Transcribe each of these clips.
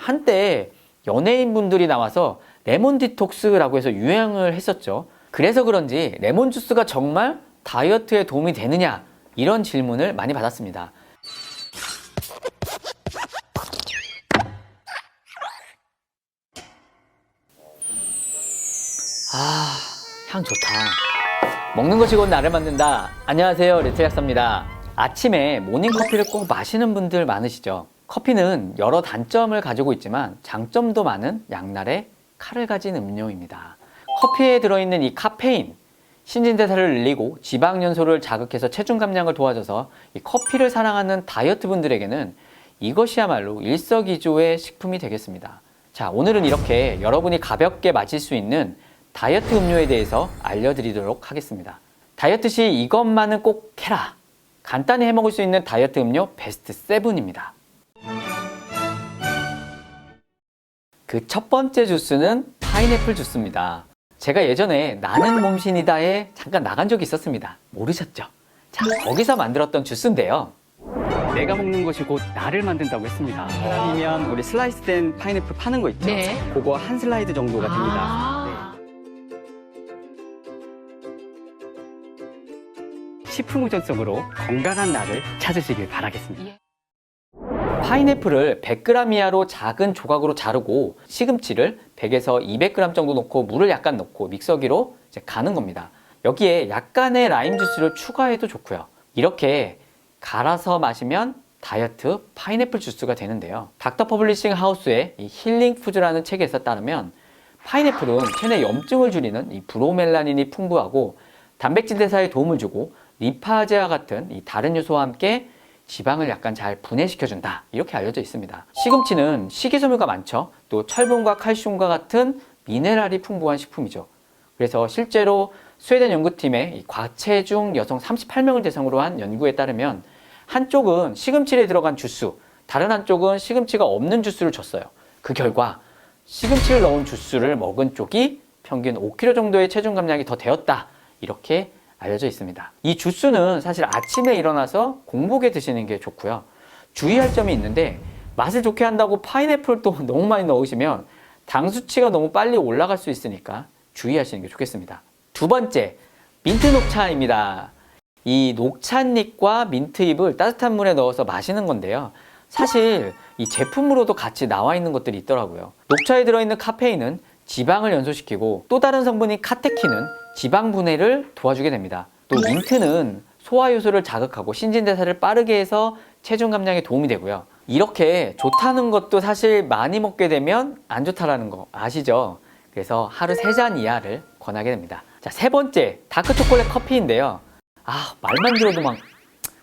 한때 연예인분들이 나와서 레몬 디톡스라고 해서 유행을 했었죠. 그래서 그런지 레몬 주스가 정말 다이어트에 도움이 되느냐 이런 질문을 많이 받았습니다. 향 좋다. 먹는 것이 곧 나를 만든다. 안녕하세요, 리틀 약사입니다. 아침에 모닝커피를 꼭 마시는 분들 많으시죠? 커피는 여러 단점을 가지고 있지만 장점도 많은 양날의 칼을 가진 음료입니다. 커피에 들어있는 이 카페인, 신진대사를 늘리고 지방 연소를 자극해서 체중 감량을 도와줘서 이 커피를 사랑하는 다이어트 분들에게는 이것이야말로 일석이조의 식품이 되겠습니다. 자, 오늘은 이렇게 여러분이 가볍게 마실 수 있는 다이어트 음료에 대해서 알려드리도록 하겠습니다. 다이어트 시 이것만은 꼭 해라! 간단히 해먹을 수 있는 다이어트 음료 베스트 7입니다. 그 첫 번째 주스는 파인애플 주스입니다. 제가 예전에 나는 몸신이다에 잠깐 나간 적이 있었습니다. 모르셨죠? 자, 거기서 만들었던 주스인데요. 내가 먹는 것이 곧 나를 만든다고 했습니다. 사람이면 우리 슬라이스된 파인애플 파는 거 있죠? 네. 그거 한 슬라이드 정도가 됩니다. 식품의존성으로 건강한 나를 찾으시길 바라겠습니다. 파인애플을 100g 이하로 작은 조각으로 자르고 시금치를 100에서 200g 정도 넣고 물을 약간 넣고 믹서기로 이제 가는 겁니다. 여기에 약간의 라임 주스를 추가해도 좋고요. 이렇게 갈아서 마시면 다이어트 파인애플 주스가 되는데요. 닥터 퍼블리싱 하우스의 이 힐링 푸드라는 책에서 따르면 파인애플은 체내 염증을 줄이는 이 브로멜라닌이 풍부하고 단백질 대사에 도움을 주고 리파제와 같은 이 다른 요소와 함께 지방을 약간 잘 분해시켜준다 이렇게 알려져 있습니다. 시금치는 식이섬유가 많죠. 또 철분과 칼슘과 같은 미네랄이 풍부한 식품이죠. 그래서 실제로 스웨덴 연구팀의 이 과체중 여성 38명을 대상으로 한 연구에 따르면 한쪽은 시금치에 들어간 주스, 다른 한쪽은 시금치가 없는 주스를 줬어요. 그 결과 시금치를 넣은 주스를 먹은 쪽이 평균 5kg 정도의 체중 감량이 더 되었다 이렇게 알려져 있습니다. 이 주스는 사실 아침에 일어나서 공복에 드시는 게 좋고요. 주의할 점이 있는데 맛을 좋게 한다고 파인애플을 또 너무 많이 넣으시면 당 수치가 너무 빨리 올라갈 수 있으니까 주의하시는 게 좋겠습니다. 두 번째, 민트 녹차입니다. 이 녹찻잎과 민트잎을 따뜻한 물에 넣어서 마시는 건데요. 사실 이 제품으로도 같이 나와 있는 것들이 있더라고요. 녹차에 들어있는 카페인은 지방을 연소시키고 또 다른 성분인 카테킨은 지방 분해를 도와주게 됩니다. 또 민트는 소화 요소를 자극하고 신진대사를 빠르게 해서 체중 감량에 도움이 되고요. 이렇게 좋다는 것도 사실 많이 먹게 되면 안 좋다라는 거 아시죠? 그래서 하루 3잔 이하를 권하게 됩니다. 자, 세 번째, 다크 초콜릿 커피인데요. 말만 들어도 막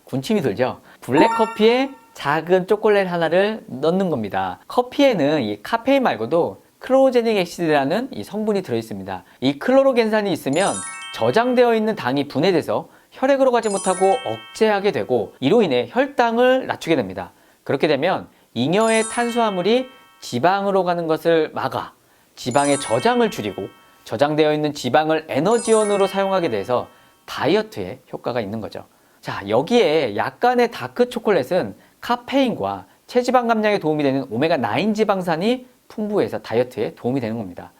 군침이 돌죠? 블랙 커피에 작은 초콜릿 하나를 넣는 겁니다. 커피에는 이 카페인 말고도 클로로제닉 액시드라는 이 성분이 들어있습니다. 이 클로로겐산이 있으면 저장되어 있는 당이 분해돼서 혈액으로 가지 못하고 억제하게 되고 이로 인해 혈당을 낮추게 됩니다. 그렇게 되면 잉여의 탄수화물이 지방으로 가는 것을 막아 지방의 저장을 줄이고 저장되어 있는 지방을 에너지원으로 사용하게 돼서 다이어트에 효과가 있는 거죠. 자, 여기에 약간의 다크 초콜릿은 카페인과 체지방 감량에 도움이 되는 오메가9 지방산이 풍부해서 다이어트에 도움이 되는 겁니다.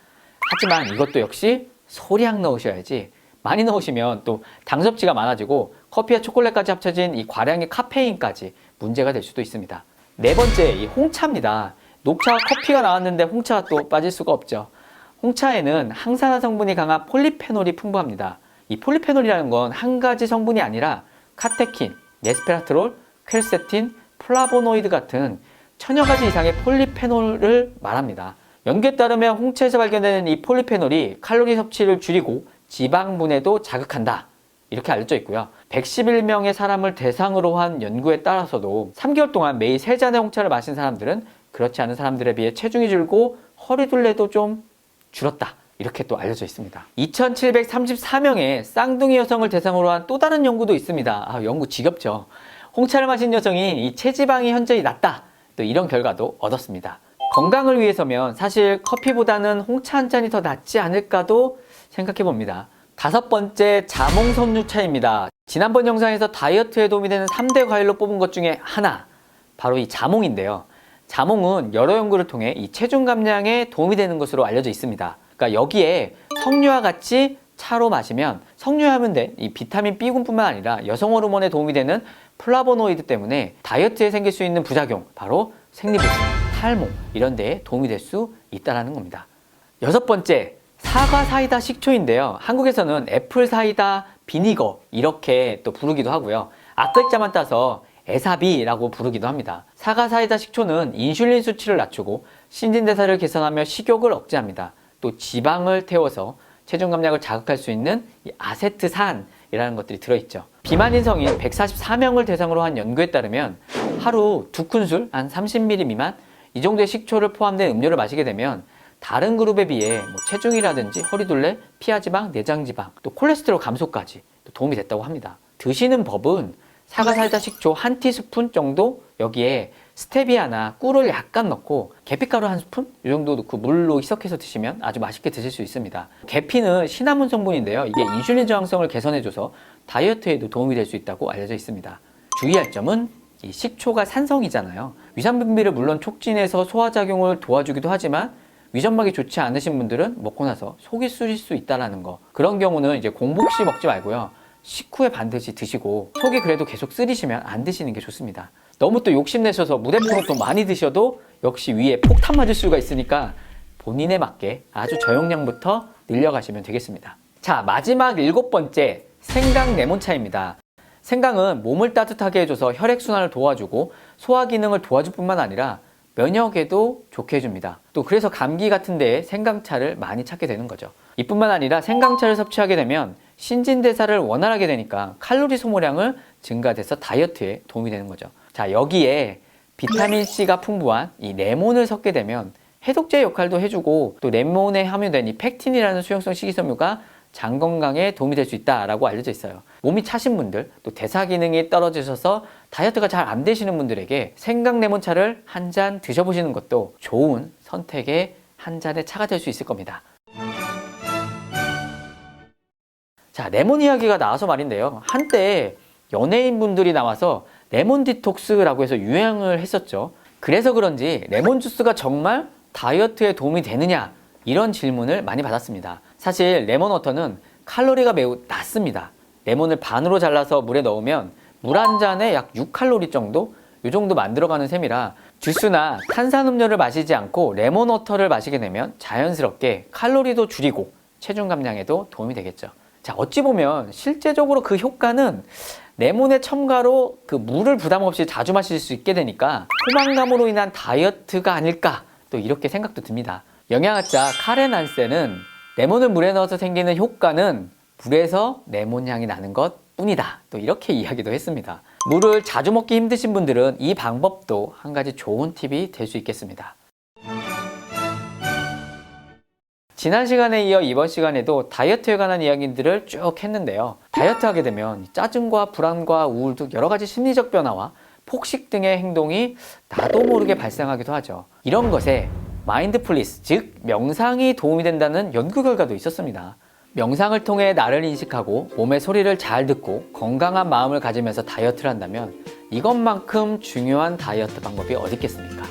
하지만 이것도 역시 소량 넣으셔야지 많이 넣으시면 또 당 섭취가 많아지고 커피와 초콜릿까지 합쳐진 이 과량의 카페인까지 문제가 될 수도 있습니다. 네 번째, 이 홍차입니다. 녹차와 커피가 나왔는데 홍차가 또 빠질 수가 없죠. 홍차에는 항산화 성분이 강한 폴리페놀이 풍부합니다. 이 폴리페놀이라는 건 한 가지 성분이 아니라 카테킨, 레스페라트롤, 퀘르세틴, 플라보노이드 같은 천여 가지 이상의 폴리페놀을 말합니다. 연구에 따르면 홍차에서 발견되는 이 폴리페놀이 칼로리 섭취를 줄이고 지방 분해도 자극한다 이렇게 알려져 있고요. 111명의 사람을 대상으로 한 연구에 따라서도 3개월 동안 매일 3잔의 홍차를 마신 사람들은 그렇지 않은 사람들에 비해 체중이 줄고 허리둘레도 좀 줄었다 이렇게 또 알려져 있습니다. 2734명의 쌍둥이 여성을 대상으로 한 또 다른 연구도 있습니다. 연구 지겹죠. 홍차를 마신 여성이 이 체지방이 현저히 낮다 또 이런 결과도 얻었습니다. 건강을 위해서면 사실 커피보다는 홍차 한 잔이 더 낫지 않을까도 생각해 봅니다. 다섯 번째, 자몽섬유차입니다. 지난번 영상에서 다이어트에 도움이 되는 3대 과일로 뽑은 것 중에 하나, 바로 이 자몽인데요. 자몽은 여러 연구를 통해 이 체중 감량에 도움이 되는 것으로 알려져 있습니다. 그러니까 여기에 석류와 같이 차로 마시면 석류하면 된 이 비타민 B군뿐만 아니라 여성 호르몬에 도움이 되는 플라보노이드 때문에 다이어트에 생길 수 있는 부작용, 바로 생리불순, 탈모 이런 데에 도움이 될 수 있다는 겁니다. 여섯 번째, 사과 사이다 식초인데요. 한국에서는 애플 사이다 비니거 이렇게 또 부르기도 하고요. 앞글자만 따서 에사비라고 부르기도 합니다. 사과 사이다 식초는 인슐린 수치를 낮추고 신진대사를 개선하며 식욕을 억제합니다. 또 지방을 태워서 체중 감량을 자극할 수 있는 이 아세트산이라는 것들이 들어있죠. 비만인 성인 144명을 대상으로 한 연구에 따르면 하루 2큰술, 한 30ml 미만 이 정도의 식초를 포함된 음료를 마시게 되면 다른 그룹에 비해 체중이라든지 허리둘레, 피하지방, 내장지방, 또 콜레스테롤 감소까지 도움이 됐다고 합니다. 드시는 법은 사과 사이다 식초 한 티스푼 정도, 여기에 스테비아나 꿀을 약간 넣고 계피가루 한 스푼 이 정도 넣고 물로 희석해서 드시면 아주 맛있게 드실 수 있습니다. 계피는 시나몬 성분인데요. 이게 인슐린 저항성을 개선해줘서 다이어트에도 도움이 될 수 있다고 알려져 있습니다. 주의할 점은 이 식초가 산성이잖아요. 위산 분비를 물론 촉진해서 소화작용을 도와주기도 하지만 위점막이 좋지 않으신 분들은 먹고 나서 속이 쓰릴 수 있다는 거. 그런 경우는 이제 공복 시 먹지 말고요. 식후에 반드시 드시고, 속이 그래도 계속 쓰리시면 안 드시는 게 좋습니다. 너무 또 욕심내셔서 무대포로 또 많이 드셔도 역시 위에 폭탄 맞을 수가 있으니까 본인에 맞게 아주 저용량부터 늘려가시면 되겠습니다. 자, 마지막 7번째, 생강 레몬차입니다. 생강은 몸을 따뜻하게 해줘서 혈액순환을 도와주고 소화 기능을 도와줄 뿐만 아니라 면역에도 좋게 해줍니다. 또 그래서 감기 같은 데에 생강차를 많이 찾게 되는 거죠. 이뿐만 아니라 생강차를 섭취하게 되면 신진대사를 원활하게 되니까 칼로리 소모량을 증가돼서 다이어트에 도움이 되는 거죠. 자, 여기에 비타민C가 풍부한 이 레몬을 섞게 되면 해독제 역할도 해주고, 또 레몬에 함유된 이 팩틴이라는 수용성 식이섬유가 장 건강에 도움이 될 수 있다라고 알려져 있어요. 몸이 차신 분들, 또 대사 기능이 떨어지셔서 다이어트가 잘 안 되시는 분들에게 생강 레몬차를 한 잔 드셔보시는 것도 좋은 선택의 한 잔의 차가 될 수 있을 겁니다. 자, 레몬 이야기가 나와서 말인데요. 한때 연예인분들이 나와서 레몬 디톡스라고 해서 유행을 했었죠. 그래서 그런지 레몬 주스가 정말 다이어트에 도움이 되느냐, 이런 질문을 많이 받았습니다. 사실 레몬워터는 칼로리가 매우 낮습니다. 레몬을 반으로 잘라서 물에 넣으면 물 한 잔에 약 6칼로리 정도? 이 정도 만들어가는 셈이라 주스나 탄산음료를 마시지 않고 레몬워터를 마시게 되면 자연스럽게 칼로리도 줄이고 체중 감량에도 도움이 되겠죠. 자, 어찌 보면 실제적으로 그 효과는 레몬의 첨가로 그 물을 부담 없이 자주 마실 수 있게 되니까 포만감으로 인한 다이어트가 아닐까, 또 이렇게 생각도 듭니다. 영양학자 카렌 한센은 레몬을 물에 넣어서 생기는 효과는 물에서 레몬 향이 나는 것 뿐이다, 또 이렇게 이야기도 했습니다. 물을 자주 먹기 힘드신 분들은 이 방법도 한 가지 좋은 팁이 될 수 있겠습니다. 지난 시간에 이어 이번 시간에도 다이어트에 관한 이야기들을 쭉 했는데요. 다이어트 하게 되면 짜증과 불안과 우울 등 여러 가지 심리적 변화와 폭식 등의 행동이 나도 모르게 발생하기도 하죠. 이런 것에 마인드풀니스, 즉 명상이 도움이 된다는 연구 결과도 있었습니다. 명상을 통해 나를 인식하고 몸의 소리를 잘 듣고 건강한 마음을 가지면서 다이어트를 한다면 이것만큼 중요한 다이어트 방법이 어디 있겠습니까?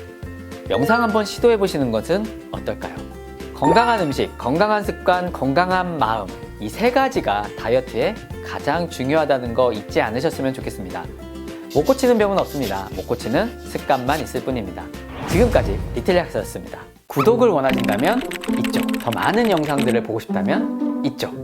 명상 한번 시도해 보시는 것은 어떨까요? 건강한 음식, 건강한 습관, 건강한 마음, 이 세 가지가 다이어트에 가장 중요하다는 거 잊지 않으셨으면 좋겠습니다. 못 고치는 병은 없습니다. 못 고치는 습관만 있을 뿐입니다. 지금까지 리틀약스였습니다. 구독을 원하신다면 이쪽, 더 많은 영상들을 보고 싶다면 이쪽,